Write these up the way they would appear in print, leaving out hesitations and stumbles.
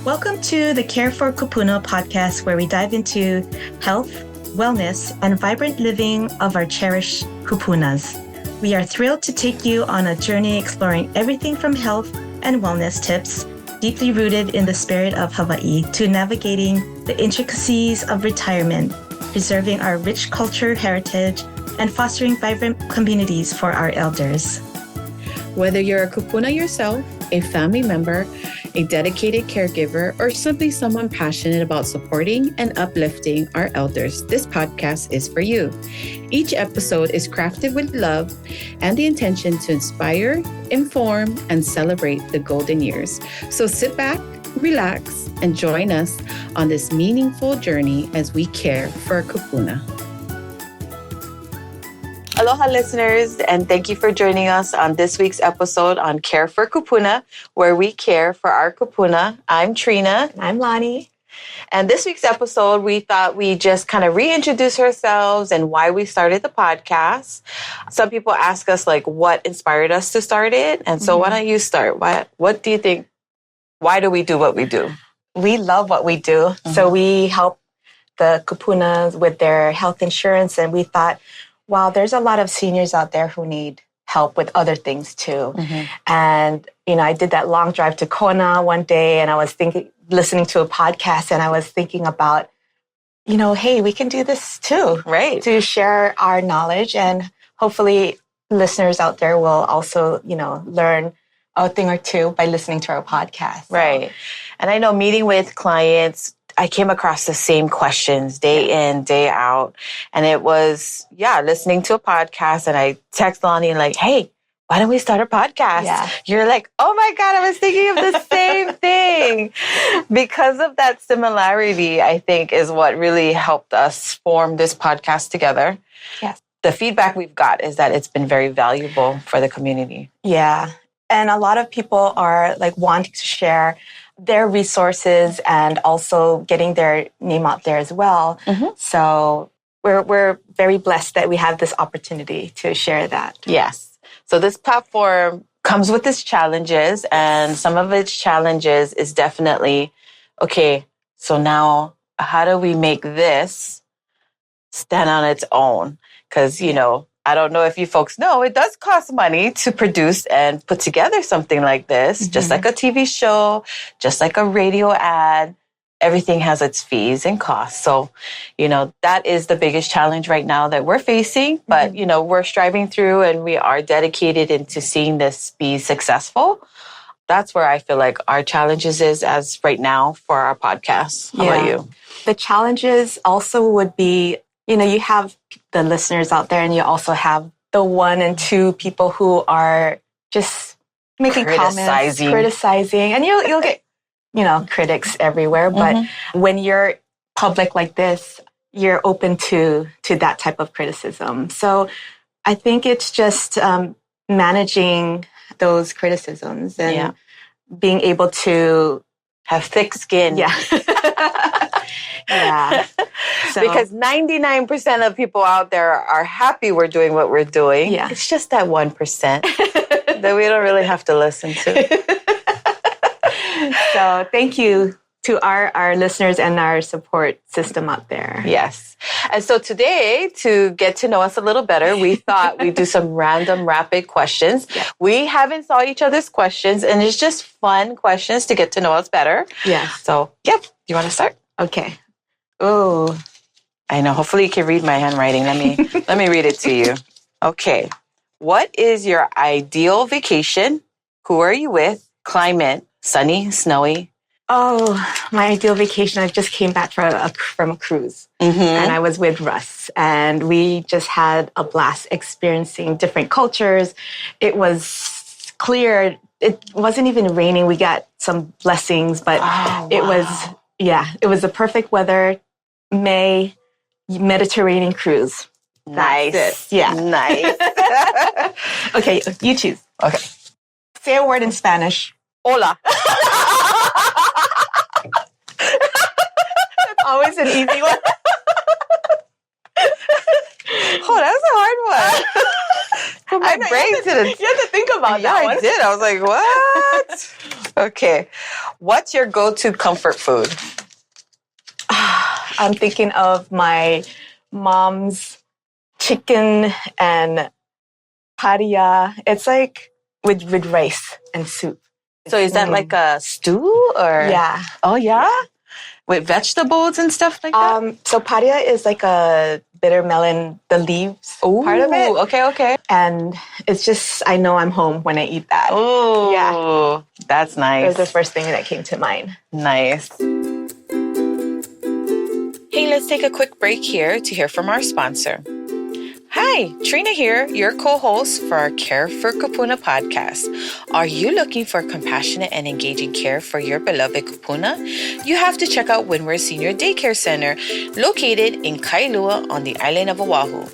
Welcome to the Kare For Kūpuna Podcast, where we dive into health, wellness, and vibrant living of our cherished kupunas. We are thrilled to take you on a journey exploring everything from health and wellness tips, deeply rooted in the spirit of Hawaii, to navigating the intricacies of retirement, preserving our rich culture heritage, and fostering vibrant communities for our elders. Whether you're a kupuna yourself, a family member, a dedicated caregiver, or simply someone passionate about supporting and uplifting our elders, this podcast is for you. Each episode is crafted with love and the intention to inspire, inform, and celebrate the golden years. So sit back, relax, and join us on this meaningful journey as we care for our kupuna. Aloha, listeners, and thank you for joining us on this week's episode on Kare For Kūpuna, where we care for our kupuna. I'm Trina. I'm Lani. And this week's episode, we thought we'd just kind of reintroduce ourselves and why we started the podcast. Some people ask us, what inspired us to start it? And so why don't you start? What do you think? Why do we do what we do? We love what we do. So we help the kupunas with their health insurance, and we thought, wow, there's a lot of seniors out there who need help with other things too. And, I did that long drive to Kona one day, and I was listening to a podcast, and I was thinking about, hey, we can do this too, right? To share our knowledge, and hopefully listeners out there will also, learn a thing or two by listening to our podcast. Right. And I know meeting with clients, I came across the same questions day in, day out. And it was, listening to a podcast, and I text Lani and hey, why don't we start a podcast? Yeah. You're like, oh my God, I was thinking of the same thing. Because of that similarity, I think is what really helped us form this podcast together. Yes. The feedback we've got is that it's been very valuable for the community. Yeah. And a lot of people are wanting to share their resources and also getting their name out there as well. So we're very blessed that we have this opportunity to share that. Yes. So this platform comes with its challenges, and some of its challenges is definitely, okay, so now how do we make this stand on its own? Because, I don't know if you folks know, it does cost money to produce and put together something like this, just like a TV show, just like a radio ad. Everything has its fees and costs. So, that is the biggest challenge right now that we're facing. But, we're striving through, and we are dedicated into seeing this be successful. That's where I feel like our challenges is as right now for our podcast. How about you? The challenges also would be, you have the listeners out there, and you also have the 1 and 2 people who are just making comments, criticizing, and you'll get, critics everywhere. But when you're public like this, you're open to that type of criticism. So I think it's just managing those criticisms and being able to have thick skin. Yeah. Yeah. So, because 99% of people out there are happy we're doing what we're doing. Yeah. It's just that 1% that we don't really have to listen to. So thank you to our listeners and our support system out there. Yes. And so today, to get to know us a little better, we thought we'd do some random rapid questions. Yeah. We haven't saw each other's questions, and it's just fun questions to get to know us better. Yeah. So, you want to start? Okay. Oh, I know. Hopefully you can read my handwriting. Let me read it to you. Okay. What is your ideal vacation? Who are you with? Climate, sunny, snowy? Oh, my ideal vacation. I just came back from a cruise, and I was with Russ, and we just had a blast experiencing different cultures. It was clear. It wasn't even raining. We got some blessings, but it was the perfect weather. May Mediterranean cruise. Nice. Yeah. Nice. Okay, you choose. Okay. Say a word in Spanish. Hola. That's always an easy one. Oh, that was a hard one. Put my brain to the... You had to think about that one. I did. I was like, what? Okay. What's your go-to comfort food? I'm thinking of my mom's chicken and paria. It's like with rice and soup. So is that like a stew or? Yeah. Oh, yeah? With vegetables and stuff like that? So paria is like a bitter melon, the leaves part of it. Okay. And it's just, I know I'm home when I eat that. Oh, yeah. That's nice. It was the first thing that came to mind. Nice. Hey, let's take a quick break here to hear from our sponsor. Hi, Trina here, your co-host for our Kare For Kūpuna podcast. Are you looking for compassionate and engaging care for your beloved kupuna? You have to check out Windward Senior Daycare Center, located in Kailua on the island of Oahu.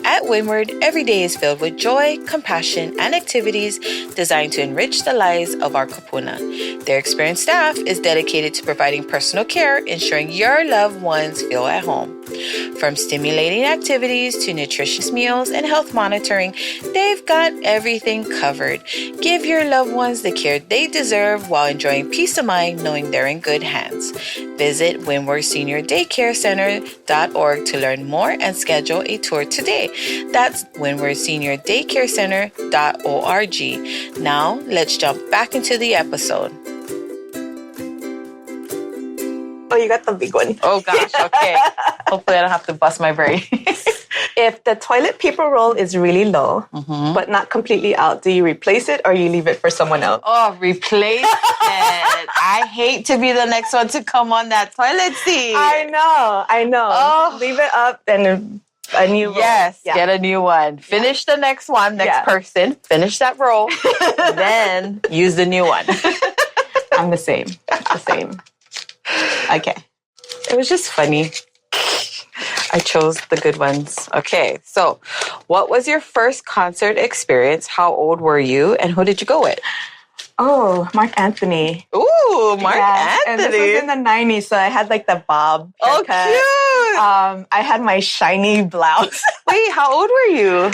At Windward, every day is filled with joy, compassion, and activities designed to enrich the lives of our kupuna. Their experienced staff is dedicated to providing personal care, ensuring your loved ones feel at home. From stimulating activities to nutritious meals and health monitoring, they've got everything covered. Give your loved ones the care they deserve while enjoying peace of mind knowing they're in good hands. Visit windwardseniordaycarecenter.org to learn more and schedule a tour today. That's windwardseniordaycarecenter.org. Now, let's jump back into the episode. Oh, you got the big one. Oh, gosh. Okay. Hopefully I don't have to bust my brain. If the toilet paper roll is really low, but not completely out, do you replace it or you leave it for someone else? Oh, replace it. I hate to be the next one to come on that toilet seat. I know. Oh. Leave it up and a new roll. Yes, get a new one. Finish the next one, next person. Finish that roll. Then use the new one. I'm the same. Okay. It was just funny. I chose the good ones. Okay, so what was your first concert experience? How old were you? And who did you go with? Oh, Mark Anthony. Ooh, Mark Anthony. And this was in the 90s, so I had like the bob haircut. Oh, cute. I had my shiny blouse. Wait, how old were you?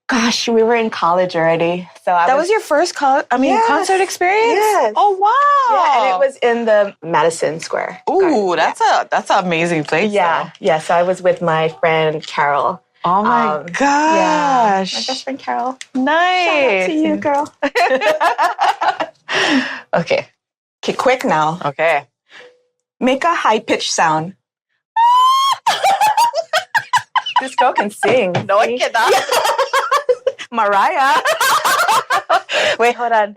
Gosh, we were in college already. So that was your first concert experience? Yes. Oh, wow. Yeah, and it was in the Madison Square. Ooh, that's an amazing place. Yeah. Though. Yeah, so I was with my friend Carol. Oh my gosh. Yeah, my best friend Carol. Nice. Shout out to you, girl. Okay, quick now. Okay. Make a high-pitched sound. This girl can sing. No, I cannot. Mariah. Wait, hold on.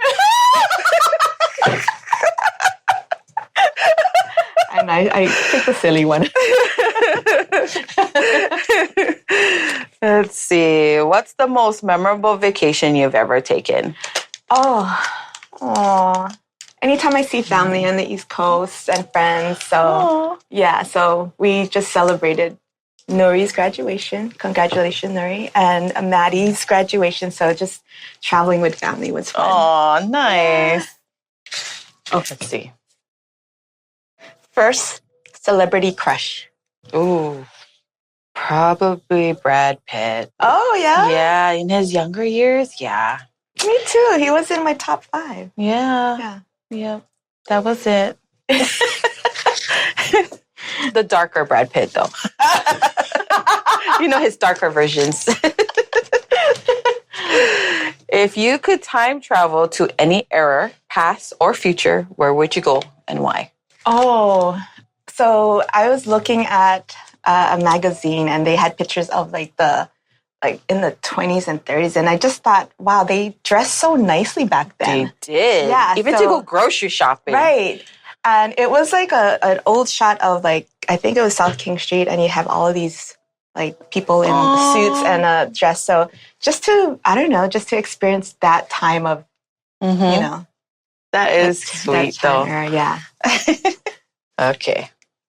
And I picked the silly one. Let's see. What's the most memorable vacation you've ever taken? Anytime I see family on the East Coast and friends. So, so we just celebrated Nuri's graduation. Congratulations, Nuri. And Maddie's graduation. So just traveling with family was fun. Oh, nice. Yeah. Oh, let's see. First celebrity crush. Ooh, probably Brad Pitt. Oh, yeah? Yeah, in his younger years, yeah. Me too. He was in my top 5. Yeah. That was it. The darker Brad Pitt, though. You know, his darker versions. If you could time travel to any era, past or future, where would you go and why? Oh, so I was looking at a magazine and they had pictures of in the 20s and 30s. And I just thought, wow, they dressed so nicely back then. They did. Yeah. Even to go grocery shopping. Right. And it was like an old shot of I think it was South King Street, and you have all of these people in suits and a dress. So just to experience that time of, That is sweet, though. Era, yeah. Okay.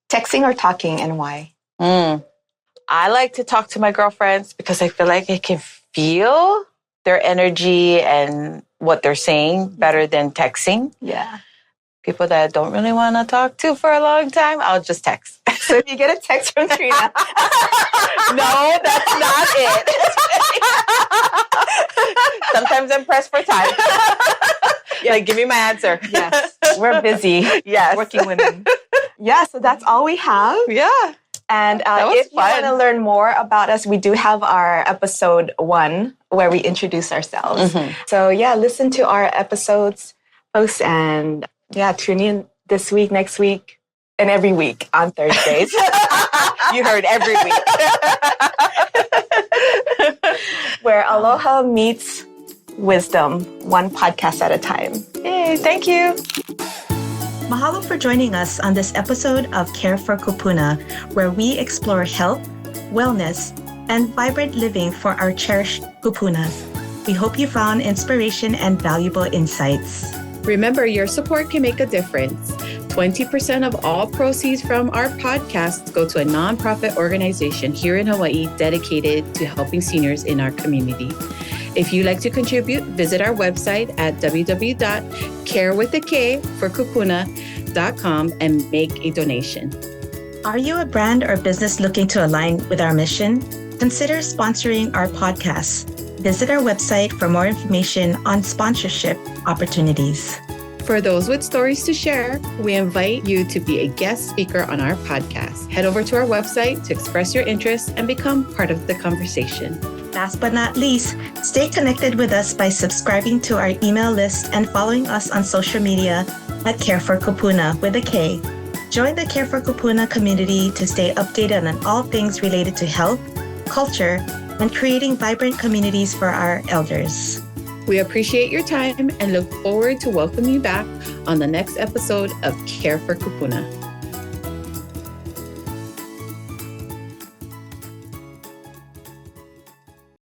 Texting or talking, and why? I like to talk to my girlfriends because I feel like I can feel their energy and what they're saying better than texting. Yeah. People that I don't really want to talk to for a long time, I'll just text. So if you get a text from Trina. No, that's not it. Sometimes I'm pressed for time. Like, give me my answer. Yes. We're busy. Yes. Working women. Yeah, so that's all we have. Yeah. And if you want to learn more about us, we do have our episode 1 where we introduce ourselves. So yeah, listen to our episodes, posts, and tune in this week, next week, and every week on Thursdays. You heard every week. Where aloha meets wisdom, one podcast at a time. Yay, thank you. Mahalo for joining us on this episode of Care for Kūpuna, where we explore health, wellness, and vibrant living for our cherished kupunas. We hope you found inspiration and valuable insights. Remember, your support can make a difference. 20% of all proceeds from our podcasts go to a nonprofit organization here in Hawaii dedicated to helping seniors in our community. If you'd like to contribute, visit our website at www.careforkūpuna.com and make a donation. Are you a brand or business looking to align with our mission? Consider sponsoring our podcast. Visit our website for more information on sponsorship opportunities. For those with stories to share, we invite you to be a guest speaker on our podcast. Head over to our website to express your interest and become part of the conversation. Last but not least, stay connected with us by subscribing to our email list and following us on social media at Care for Kūpuna with a K. Join the Care for Kūpuna community to stay updated on all things related to health, culture, and creating vibrant communities for our elders. We appreciate your time and look forward to welcoming you back on the next episode of Care for Kūpuna.